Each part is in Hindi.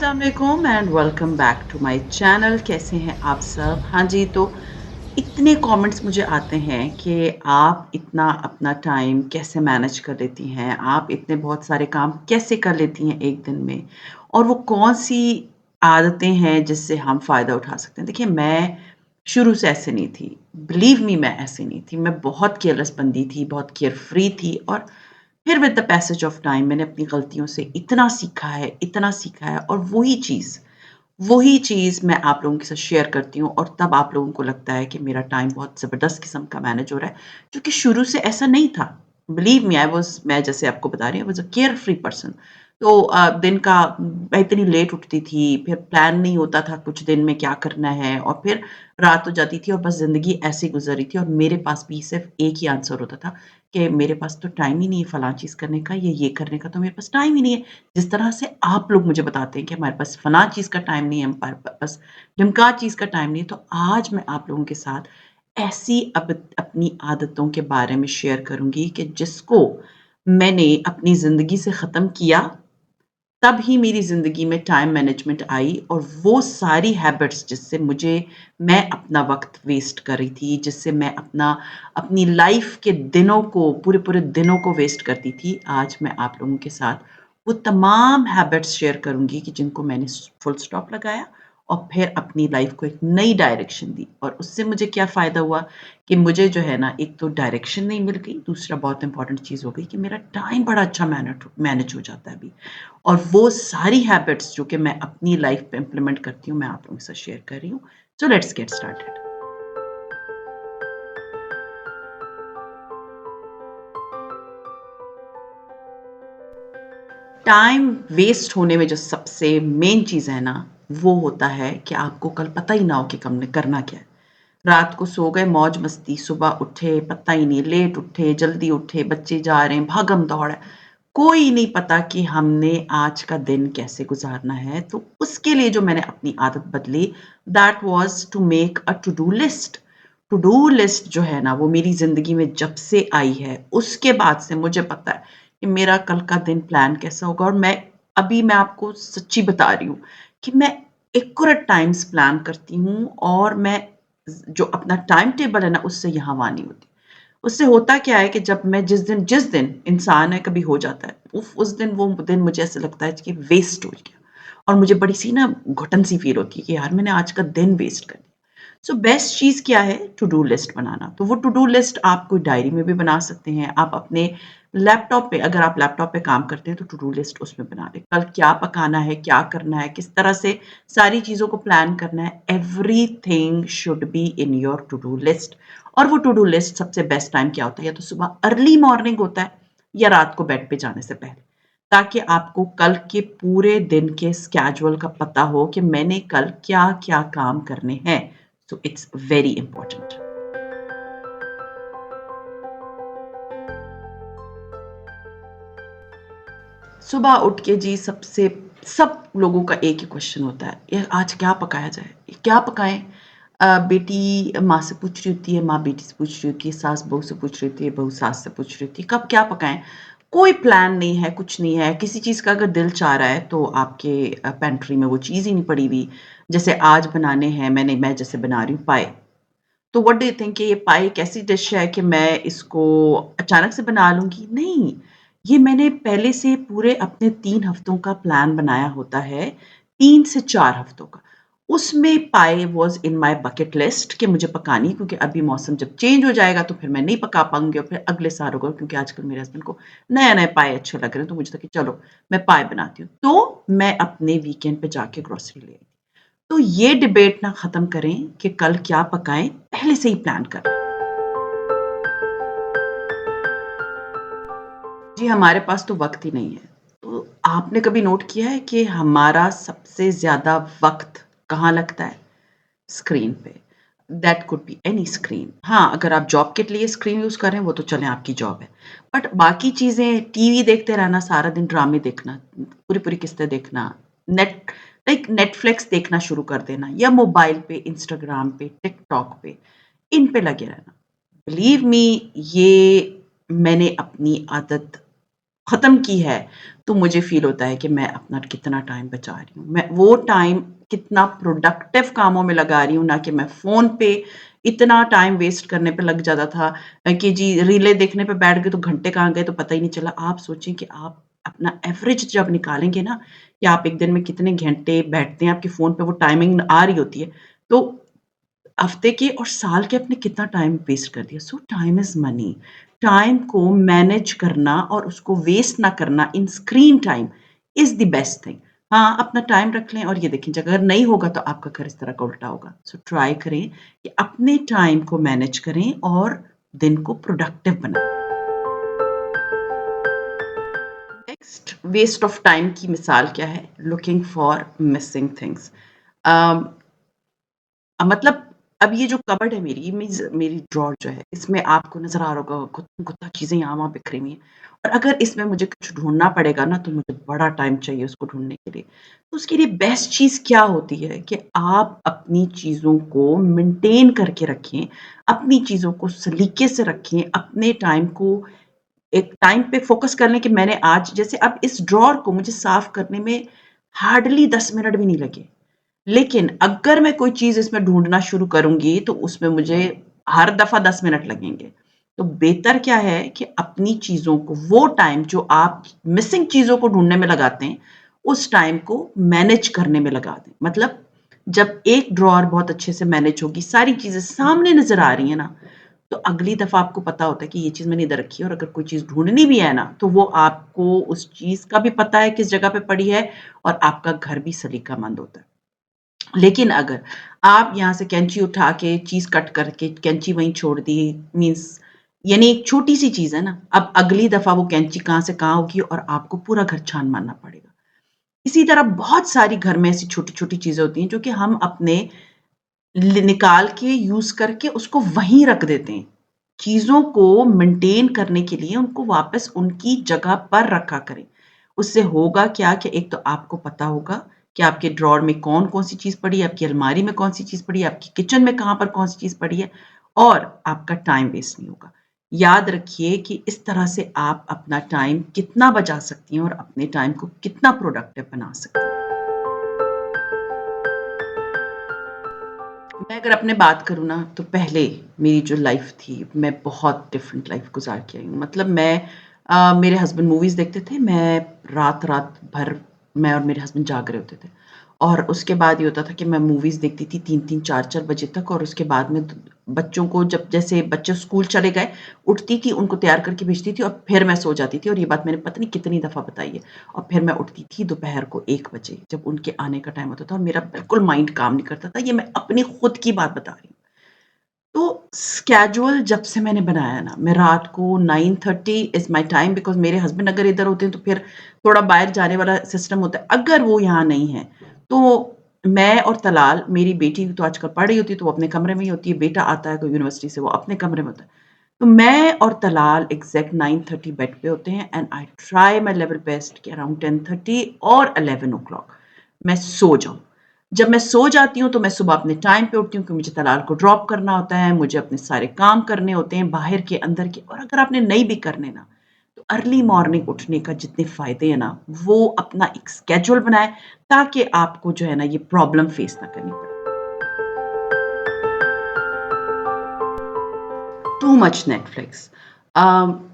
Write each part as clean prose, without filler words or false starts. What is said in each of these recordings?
अस्सलाम वालेकुम and welcome back to my channel. कैसे हैं आप सब? हाँ जी, तो इतने कमेंट्स मुझे आते हैं कि आप इतना अपना टाइम कैसे मैनेज कर लेती हैं? आप इतने बहुत सारे काम कैसे कर लेती हैं एक दिन में? और वो कौन-सी आदतें हैं जिससे हम फ़ायदा उठा सकते हैं? देखिए, मैं शुरू से ऐसे नहीं थी। बिलीव मी, मैं ऐसी नहीं थी। मैं बहुत केयरलेस बंदी थी, बहुत केयरफ्री थी और फिर with the passage of time मैंने अपनी गलतियों से इतना सीखा है और वही चीज़ मैं आप लोगों के साथ शेयर करती हूँ और तब आप लोगों को लगता है कि मेरा टाइम बहुत ज़बरदस्त किस्म का मैनेज हो रहा है, क्योंकि शुरू से ऐसा नहीं था। बिलीव मी, मैं जैसे आपको बता रही हूँ, I was a care free person. तो दिन का मैं इतनी लेट उठती थी, फिर प्लान नहीं होता था कुछ दिन में क्या करना है और फिर रात हो जाती थी और बस ज़िंदगी ऐसे ही गुज़र रही थी और मेरे पास भी सिर्फ़ एक ही आंसर होता था कि मेरे पास तो टाइम ही नहीं है फलाँ चीज़ करने का, ये करने का तो मेरे पास टाइम ही नहीं है। जिस तरह से आप लोग मुझे बताते हैं कि हमारे पास फलाँ चीज़ का टाइम नहीं है, हमारे पास ढिमका चीज़ का टाइम नहीं है, तो आज मैं आप लोगों के साथ ऐसी अब अपनी आदतों के बारे में शेयर करूँगी कि जिसको मैंने अपनी ज़िंदगी से ख़त्म किया, तब ही मेरी ज़िंदगी में टाइम मैनेजमेंट आई और वो सारी हैबिट्स जिससे मैं अपना वक़्त वेस्ट कर रही थी, जिससे मैं अपनी लाइफ़ के दिनों को पूरे-पूरे दिनों को वेस्ट करती थी, आज मैं आप लोगों के साथ वो तमाम हैबिट्स शेयर करूँगी कि जिनको मैंने फुल स्टॉप लगाया और फिर अपनी लाइफ़ को एक नई डायरेक्शन दी और उससे मुझे क्या फ़ायदा हुआ कि मुझे जो है ना, एक तो डायरेक्शन नहीं मिल गई, दूसरा बहुत इम्पोर्टेंट चीज़ हो गई कि मेरा टाइम बड़ा अच्छा मैनेज हो जाता है अभी। और वो सारी हैबिट्स जो कि मैं अपनी लाइफ पे इम्प्लीमेंट करती हूँ, मैं आप लोगों के साथ शेयर कर रही हूँ। So let's get started. Time waste होने में जो सबसे मेन चीज़ है ना, वो होता है कि आपको कल पता ही ना हो कि कमने करना क्या है। रात को सो गए मौज-मस्ती, सुबह उठे पता ही नहीं, लेट उठे, जल्दी उठे, बच्चे जा रहे हैं, भागम-दौड़ है। कोई नहीं पता कि हमने आज का दिन कैसे गुज़ारना है, तो उसके लिए जो मैंने अपनी आदत बदली, that was to make a to do list. To do list जो है ना, वो मेरी ज़िंदगी में जब से आई है, उसके बाद से मुझे पता है कि मेरा कल का दिन प्लान कैसा होगा और मैं आपको सच्ची बता रही हूँ कि मैं एक्यूरेट टाइम्स प्लान करती हूँ और मैं जो अपना टाइम टेबल है ना, उससे यहाँ-वहाँ नहीं होती। उससे होता क्या है कि जब मैं जिस दिन इंसान है कभी हो जाता है, उस दिन वो दिन मुझे ऐसा लगता है कि वेस्ट हो गया और मुझे बड़ी-सी ना घुटन सी फ़ील होती है कि यार मैंने आज का दिन वेस्ट कर दिया। सो बेस्ट चीज़ क्या है? टू डू लिस्ट बनाना। तो वो टू डू लिस्ट आप कोई डायरी में भी बना सकते हैं, आप अपने लैपटॉप पे, अगर आप लैपटॉप पे काम करते हैं तो टू डू लिस्ट उसमें बना लें। कल क्या पकाना है, क्या करना है, किस तरह से सारी चीज़ों को प्लान करना है, everything should be in your to do list. और वो टू डू लिस्ट सबसे बेस्ट टाइम क्या होता है? या तो सुबह अर्ली मॉर्निंग होता है या रात को बेड पे जाने से पहले। ताकि आपको कल के पूरे दिन के स्केड्यूल का पता हो कि मैंने कल क्या-क्या काम करने हैं। So it's very important. सुबह उठ के जी सब लोगों का एक ही क्वेश्चन होता है, "यार आज क्या पकाया जाए? क्या पकाएँ?" बेटी माँ से पूछ रही होती है, माँ बेटी से पूछ रही होती है, सास बहू से पूछ रही होती है, बहू सास से पूछ रही होती है, कब क्या पकाएँ? कोई प्लान नहीं है, कुछ नहीं है। किसी चीज़ का अगर दिल चाह रहा है तो आपके पेंट्री में वो चीज़ ही नहीं पड़ी हुई। जैसे आज बनाने हैं, मैं जैसे बना रही हूँ पाए। तो व्हाट डू यू थिंक कि ये पाई एक ऐसी डिश है कि मैं इसको अचानक से बना लूँगी? नहीं, ये मैंने पहले से पूरे अपने 3 हफ्तों का प्लान बनाया होता है, 3 से 4 हफ्तों का। उसमें pie was in my bucket list कि मुझे पकानी है, क्योंकि अभी मौसम जब चेंज हो जाएगा तो फिर मैं नहीं पका पाऊँगी और फिर अगले साल होगा, क्योंकि आजकल मेरे हस्बैंड को नए-नए पाए अच्छे लग रहे हैं, तो मुझे था कि चलो मैं पाए बनाती हूँ। तो मैं अपने वीकेंड पे जाके ग्रोसरी ले आई। तो ये डिबेट ना ख़त्म करें कि कल क्या पकाएँ, पहले से ही प्लान कर लें। जी, हमारे पास तो वक़्त ही नहीं है। तो आपने कभी नोट किया है कि हमारा सबसे ज़्यादा वक़्त कहाँ लगता है? स्क्रीन पे। That could be any screen. हाँ, अगर आप जॉब के लिए स्क्रीन यूज़ कर रहे हैं, वो तो चलें आपकी जॉब है। बट बाकी चीज़ें, टीवी देखते रहना, सारा दिन ड्रामे देखना, पूरी-पूरी किस्तें देखना, नेटफ्लिक्स देखना शुरू कर देना या मोबाइल पे, इंस्टाग्राम पे, टिकटॉक पे, इन पे लगे रहना। बिलीव मी, ये मैंने अपनी आदत ख़त्म की है, तो मुझे फ़ील होता है कि मैं अपना कितना टाइम बचा रही हूँ। मैं वो टाइम कितना प्रोडक्टिव कामों में लगा रही हूँ, ना कि मैं फ़ोन पे इतना टाइम वेस्ट करने पे लग जाता था कि जी रीलें देखने पे बैठ गए तो घंटे कहाँ गए तो पता ही नहीं चला। आप सोचें कि आप अपना एवरेज जब निकालेंगे ना कि आप एक दिन में कितने घंटे बैठते हैं, आपके फ़ोन पे वो टाइमिंग आ रही होती है, तो हफ्ते के और साल के आपने कितना टाइम वेस्ट कर दिया। सो टाइम इज़ मनी। टाइम को मैनेज करना और उसको वेस्ट ना करना इन screen time is the best thing. हाँ, अपना टाइम रख लें और ये देखें अगर नहीं होगा तो आपका घर इस तरह का उल्टा होगा। सो ट्राई करें कि अपने टाइम को मैनेज करें और दिन को प्रोडक्टिव बनाएँ। नेक्स्ट वेस्ट ऑफ टाइम की मिसाल क्या है? Looking for missing things. Uh, मतलब अब ये जो कबर्ड है मेरी, मीन्स मेरी ड्रॉर जो है, इसमें आपको नज़र आ रहा होगा गुत्था चीज़ें यहाँ-वहाँ बिखरी हुई हैं और अगर इसमें मुझे कुछ ढूँढना पड़ेगा ना, तो मुझे बड़ा टाइम चाहिए उसको ढूँढने के लिए। तो उसके लिए बेस्ट चीज़ क्या होती है कि आप अपनी चीज़ों को मेंटेन करके रखें, अपनी चीज़ों को सलीके से रखें, अपने टाइम को एक टाइम पे फ़ोकस कर लें कि मैंने आज जैसे अब इस ड्रॉर को मुझे साफ़ करने में हार्डली 10 मिनट भी नहीं लगे। लेकिन अगर मैं कोई चीज़ इसमें ढूँढना शुरू करूँगी, तो उसमें मुझे हर दफ़ा 10 मिनट लगेंगे। तो बेहतर क्या है कि अपनी चीज़ों को वो टाइम जो आप मिसिंग चीज़ों को ढूँढने में लगाते हैं, उस टाइम को मैनेज करने में लगा दें। मतलब जब एक ड्रॉवर बहुत अच्छे से मैनेज होगी, सारी चीज़ें सामने नज़र आ रही हैं ना, तो अगली दफ़ा आपको पता होता है कि ये चीज़ मैंने इधर रखी है और अगर कोई चीज़ ढूँढनी भी है ना, तो वो आपको उस चीज़ का भी पता है किस जगह पे पड़ी है और आपका घर भी सलीकामंद होता है। लेकिन अगर आप यहाँ से कैंची उठा के चीज़ कट करके कैंची वहीं छोड़ दी मीन्स यानी एक छोटी-सी चीज़ है ना, अब अगली दफ़ा वो कैंची कहाँ से कहाँ होगी और आपको पूरा घर छान मारना पड़ेगा। इसी तरह बहुत सारी घर में ऐसी छोटी-छोटी चीज़ें होती हैं जो कि हम अपने निकाल के यूज़ करके उसको वहीं रख देते हैं। चीज़ों को मेंटेन करने के लिए उनको वापस उनकी जगह पर रखा करें। उससे होगा क्या कि एक तो आपको पता होगा कि आपके ड्रॉर में कौन-कौन सी चीज़ पड़ी है, आपकी अलमारी में कौन-सी चीज़ पड़ी है, आपकी किचन में कहाँ पर कौन-सी चीज़ पड़ी है और आपका टाइम वेस्ट नहीं होगा। याद रखिए कि इस तरह से आप अपना टाइम कितना बचा सकती हैं और अपने टाइम को कितना प्रोडक्टिव बना सकती हैं। मैं अगर अपने बात करूँ ना, तो पहले मेरी जो लाइफ़ थी, मैं बहुत डिफरेंट लाइफ़ गुज़ार के आई हूँ। मतलब मेरे हस्बैंड मूवीज़ देखते थे, मैं रात-रात भर मैं और मेरे हस्बैंड जाग रहे होते थे। और उसके बाद ये होता था कि मैं मूवीज़ देखती थी 3-3 4-4 बजे तक और उसके बाद में द बच्चों को जब जैसे बच्चे स्कूल चले गए, उठती थी, उनको तैयार करके भेजती थी और फिर मैं सो जाती थी और ये बात मैंने पता नहीं कितनी दफ़ा बताई है। और फिर मैं उठती थी दोपहर को 1 बजे जब उनके आने का टाइम होता था और मेरा बिल्कुल माइंड काम नहीं करता था। ये मैं अपनी खुद की बात बता रही हूँ। तो स्केड्यूल जब से मैंने बनाया ना, मैं रात को 9:30 इज़ माय टाइम बिकॉज़ मेरे हस्बैंड अगर इधर होते हैं तो फिर थोड़ा बाहर जाने वाला सिस्टम होता है। अगर वो यहाँ नहीं है, तो मैं और तलाल मेरी बेटी तो आजकल पढ़ रही होती है तो वो अपने कमरे में ही होती है, बेटा आता है तो यूनिवर्सिटी से वो अपने कमरे में होता है। तो मैं और तलाल एग्ज़ैक्ट 9:30 बेड पे होते हैं and I try my level best कि अराउंड 10:30 और 11 ओ क्लॉक मैं सो जाऊँ। जब मैं सो जाती हूँ, तो मैं सुबह अपने टाइम पे उठती हूँ क्योंकि मुझे तलाल को ड्रॉप करना होता है, मुझे अपने सारे काम करने होते हैं, बाहर के, अंदर के और अगर आपने नहीं भी करने ना, तो अर्ली मॉर्निंग उठने का जितने फ़ायदे हैं ना, वो अपना एक शेड्यूल बनाएँ ताकि आपको जो है ना, ये प्रॉब्लम फेस ना करनी पड़े। Too much Netflix.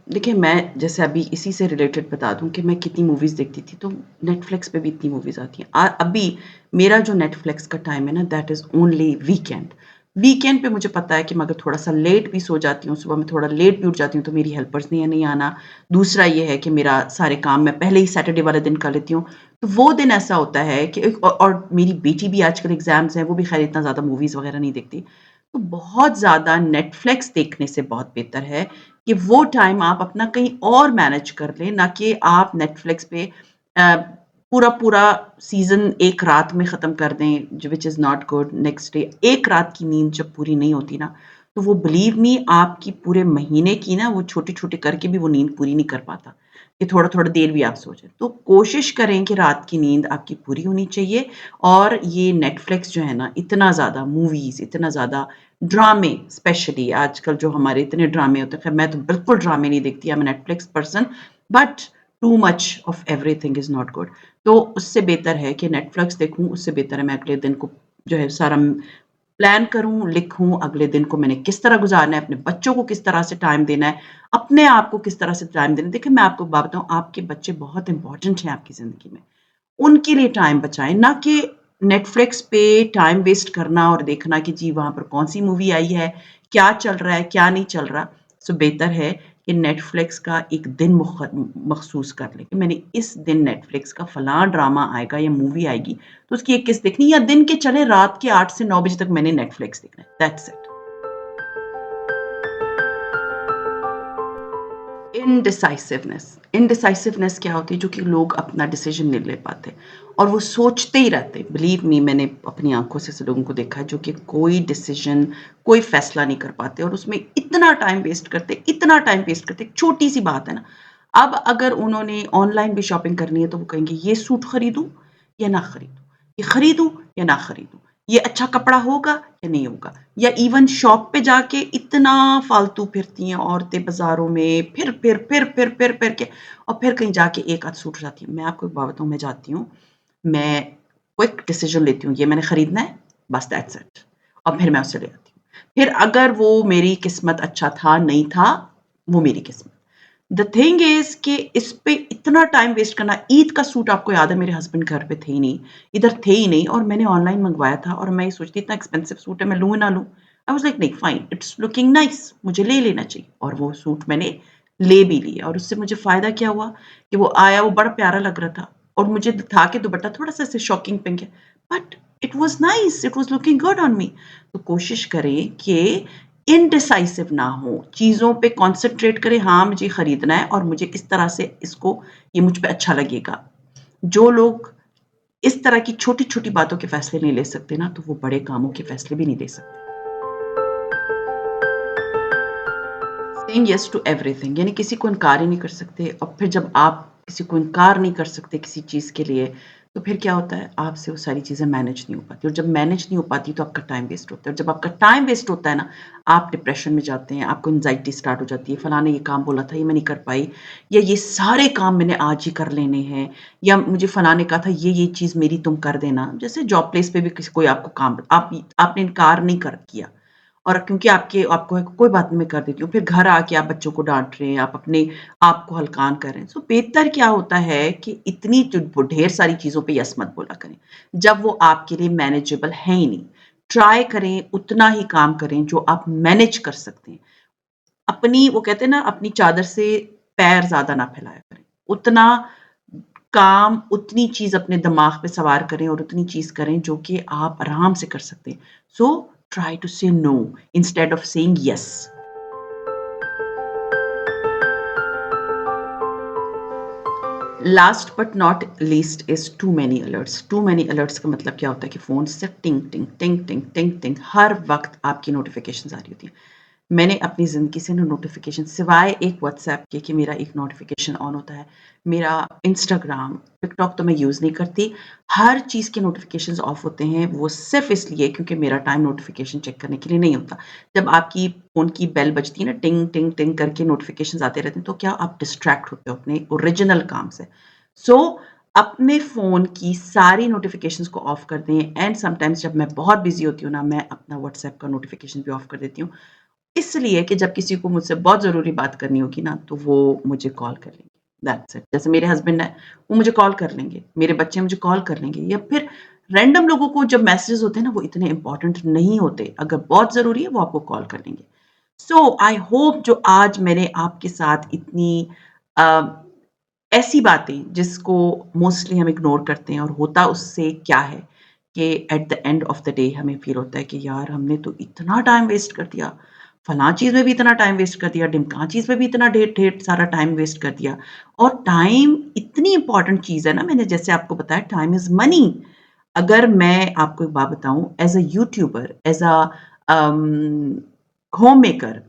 देखिए मैं जैसे अभी इसी से रिलेटेड बता दूँ कि मैं कितनी मूवीज़ देखती थी, तो नेटफ्लिक्स पे भी इतनी मूवीज़ आती हैं। अभी मेरा जो नेटफ्लिक्स का टाइम है ना that is only weekend. Weekend पे मुझे पता है कि मैं अगर थोड़ा-सा लेट भी सो जाती हूँ, सुबह में थोड़ा लेट भी उठ जाती हूँ, तो मेरी हेल्पर्स ने नहीं आना। दूसरा ये है कि मेरा सारे काम मैं पहले ही सैटरडे वाले दिन कर लेती हूँ। तो वो दिन ऐसा होता है कि और मेरी बेटी भी आजकल एग्ज़ाम्स हैं, वो भी ख़ैर इतना ज़्यादा मूवीज़ वग़ैरह नहीं देखती। तो बहुत ज़्यादा नेटफ्लिक्स देखने से बहुत बेहतर है कि वो टाइम आप अपना कहीं और मैनेज कर लें, ना कि आप नेटफ्लिक्स पे पूरा-पूरा सीज़न एक रात में ख़त्म कर दें, जो which is not good. Next day एक रात की नींद जब पूरी नहीं होती ना, तो वो बिलीव मी आपकी पूरे महीने की ना वो छोटी-छोटी करके भी वो नींद पूरी नहीं कर पाता, कि थोड़ा-थोड़ा देर भी आप सो जाएँ। तो कोशिश करें कि रात की नींद आपकी पूरी होनी चाहिए और ये नेटफ्लिक्स जो है ना, इतना ज़्यादा मूवीज़, इतना ज़्यादा ड्रामे स्पेशली आजकल जो हमारे इतने ड्रामे होते हैं, ख़ैर मैं तो बिल्कुल ड्रामे नहीं देखती, I am a Netflix person but too much of everything is not good. तो उससे बेहतर है कि नेटफ्लिक्स देखूँ, उससे बेहतर है मैं अगले दिन को जो है सारा प्लान करूँ, लिखूँ, अगले दिन को मैंने किस तरह गुज़ारना है, अपने बच्चों को किस तरह से टाइम देना है, अपने आप को किस तरह से टाइम देना है। देखिए, मैं आपको एक बात बताऊँ, आपके बच्चे बहुत इम्पोर्टेंट हैं आपकी ज़िंदगी में। उनके लिए टाइम बचाएँ, ना कि नेटफ्लिक्स पे टाइम वेस्ट करना और देखना कि जी वहाँ पर कौन-सी मूवी आई है, क्या चल रहा है, क्या नहीं चल रहा। सो बेहतर है कि नेटफ्लिक्स का एक दिन मख़सूस कर लें कि मैंने इस दिन नेटफ्लिक्स का फलाँ ड्रामा आएगा या मूवी आएगी, तो उसकी एक किस्त देखनी है या दिन के चले रात के 8 से 9 बजे तक मैंने नेटफ्लिक्स देखना है। That's it. इनडिसाइसिवनेस क्या होती है जो कि लोग अपना डिसीजन नहीं ले पाते और वो सोचते ही रहते। बिलीव मी, मैंने अपनी आंखों से ऐसे लोगों को देखा है जो कि कोई डिसीजन, कोई फैसला नहीं कर पाते और उसमें इतना टाइम वेस्ट करते। एक छोटी सी बात है ना, अब अगर उन्होंने ऑनलाइन भी शॉपिंग करनी है तो वो कहेंगे ये सूट खरीदूं या ना खरीदूं, ये खरीदूं या ना खरीदूं, ये अच्छा कपड़ा होगा या नहीं होगा, या इवन शॉप पे जाके इतना फालतू फिरती हैं औरतें बाज़ारों में, फिर के और फिर कहीं जाके एक आध सूट उठाती हैं। मैं आपको एक बात बताऊँ, मैं जाती हूँ, मैं क्विक डिसीज़न लेती हूँ, ये मैंने खरीदना है, बस दैट्स इट, और फिर मैं उसे ले आती हूँ। फिर अगर वो मेरी किस्मत अच्छा था, नहीं था, वो मेरी किस्मत। द थिंग इज़ कि इस पे इतना टाइम वेस्ट करना। ईद का सूट आपको याद है, मेरे हस्बैंड घर पे थे ही नहीं, इधर थे ही नहीं और मैंने ऑनलाइन मंगवाया था और मैं ये सोचती इतना एक्सपेंसिव सूट है, मैं लूँ ना लूँ? आई वाज़ लाइक नहीं फाइन, इट्स लुकिंग नाइस, मुझे ले लेना चाहिए और वो सूट मैंने ले भी लिया और उससे मुझे फ़ायदा क्या हुआ कि वो आया, वो बड़ा प्यारा लग रहा था और मुझे था कि दुपट्टा थोड़ा-सा ऐसे शॉकिंग पिंक है, but it was nice, it was looking good on me. तो कोशिश करें कि इनडिसाइसिव ना हो, चीज़ों पे कॉन्संट्रेट करें, हाँ, मुझे खरीदना है और मुझे इस तरह से इसको ये मुझ पे अच्छा लगेगा। जो लोग इस तरह की छोटी-छोटी बातों के फैसले नहीं ले सकते ना, तो वो बड़े कामों के फैसले भी नहीं ले सकते। सेइंग येस टू एवरीथिंग, यानी किसी को इनकार ही नहीं कर सकते और फिर जब आप किसी को इनकार नहीं कर सकते किसी चीज़ के लिए, तो फिर क्या होता है, आपसे वो सारी चीज़ें मैनेज नहीं हो पाती और जब मैनेज नहीं हो पाती तो आपका टाइम वेस्ट होता है और जब आपका टाइम वेस्ट होता है ना, आप डिप्रेशन में जाते हैं, आपको एंग्ज़ायटी स्टार्ट हो जाती है, फलाँ ने ये काम बोला था, ये मैं नहीं कर पाई, या ये सारे काम मैंने आज ही कर लेने हैं, या मुझे फलाँ ने कहा था ये चीज़ मेरी तुम कर देना। जैसे जॉब प्लेस पे भी किसी कोई आपको काम आपने इनकार नहीं कर किया और क्योंकि आपको है कोई बात नहीं मैं कर देती हूँ। फिर घर आके आप बच्चों को डाँट रहे हैं, आप अपने आप को हलकान कर रहे हैं। सो बेहतर क्या होता है कि इतनी जो ढेर सारी चीज़ों पे यस मत बोला करें, जब वो आपके लिए मैनेजेबल है ही नहीं। ट्राई करें, उतना ही काम करें जो आप मैनेज कर सकते हैं। अपनी वो कहते हैं ना, अपनी चादर से पैर ज़्यादा ना फैलाया करें। उतना काम, उतनी चीज़ अपने दिमाग पे सवार करें और उतनी चीज़ करें जो कि आप आराम से कर सकते हैं। So try to say no instead of saying yes. Last but not least is too many alerts. Too many alerts का मतलब क्या होता है कि फ़ोन से टिंग, टिंग, टिंग, टिंग, टिंग, टिंग हर वक़्त आपकी नोटिफ़िकेशंस आ रही होती हैं। मैंने अपनी ज़िंदगी से ना नोटिफ़िकेशन सिवाय एक व्हाट्सऐप के कि मेरा एक नोटिफ़िकेशन ऑन होता है। मेरा इंस्टाग्राम, टिकटॉक तो मैं यूज़ नहीं करती। हर चीज़ के नोटिफ़िकेशंस ऑफ होते हैं, वो सिर्फ़ इसलिए क्योंकि मेरा टाइम नोटिफ़िकेशन चेक करने के लिए नहीं होता। जब आपकी फ़ोन की बेल बजती है ना, टिंग, टिंग, टिंग करके नोटिफ़िकेशंस आते रहते हैं, तो क्या आप डिस्ट्रैक्ट होते हो अपने ओरिजिनल काम से। सो अपने फ़ोन की सारी नोटिफ़िकेशंस को ऑफ कर दें एंड समटाइम्स जब मैं बहुत बिज़ी होती हूँ ना, मैं अपना व्हाट्सऐप का नोटिफ़िकेशन भी ऑफ कर देती हूँ। इसलिए कि जब किसी को मुझसे बहुत ज़रूरी बात करनी होगी ना, तो वो मुझे कॉल कर लेंगे, दैट्स इट। जैसे मेरे हस्बैंड हैं, वो मुझे कॉल कर लेंगे, मेरे बच्चे मुझे कॉल कर लेंगे या फिर रैंडम लोगों को जब मैसेजेस होते हैं ना, वो इतने इम्पोर्टेंट नहीं होते, अगर बहुत ज़रूरी है, वो आपको कॉल कर लेंगे। सो आई होप जो आज मैंने आपके साथ इतनी अ, ऐसी बातें जिसको मोस्टली हम इग्नोर करते हैं और होता उससे क्या है कि at the end of the day हमें फ़ील होता है कि यार हमने तो इतना टाइम वेस्ट कर दिया, फलाँ चीज़ में भी इतना टाइम वेस्ट कर दिया, ढिमकाँ चीज़ में भी इतना ढेर ढेर सारा टाइम वेस्ट कर दिया। और टाइम इतनी इम्पोर्टेंट चीज़ है ना, मैंने जैसे आपको बताया टाइम इज़ मनी। अगर मैं आपको एक बात बताऊँ as a YouTuber, as a um, homemaker,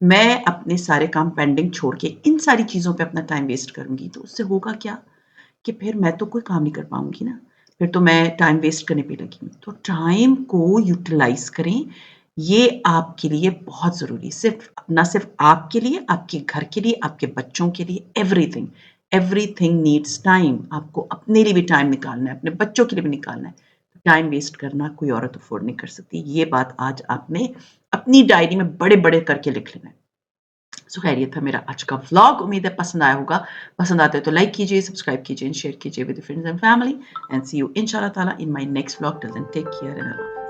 मैं अपने सारे काम पेंडिंग छोड़ के इन सारी चीज़ों पे अपना टाइम वेस्ट करूँगी, तो उससे होगा क्या कि फिर मैं तो कोई काम नहीं कर पाऊँगी ना, फिर तो मैं टाइम वेस्ट करने पे लगी हूँ। तो टाइम को यूटिलाइज़ करें, ये आपके लिए बहुत ज़रूरी है। सिर्फ़ ना सिर्फ़ आपके लिए, आपके घर के लिए, आपके बच्चों के लिए, एवरीथिंग, एवरीथिंग नीड्स टाइम। आपको अपने लिए भी टाइम निकालना है, अपने बच्चों के लिए भी निकालना है। टाइम वेस्ट करना कोई औरत अफोर्ड नहीं कर सकती। ये बात आज आपने अपनी डायरी में बड़े-बड़े करके लिख लेना है। सो खैर ये था मेरा आज का व्लॉग। उम्मीद है पसंद आया होगा। पसंद आता है तो लाइक कीजिए, सब्सक्राइब कीजिए एंड शेयर कीजिए with friends and family and see you इंशाल्लाह ताला in my next vlog. Till then take care and Allah.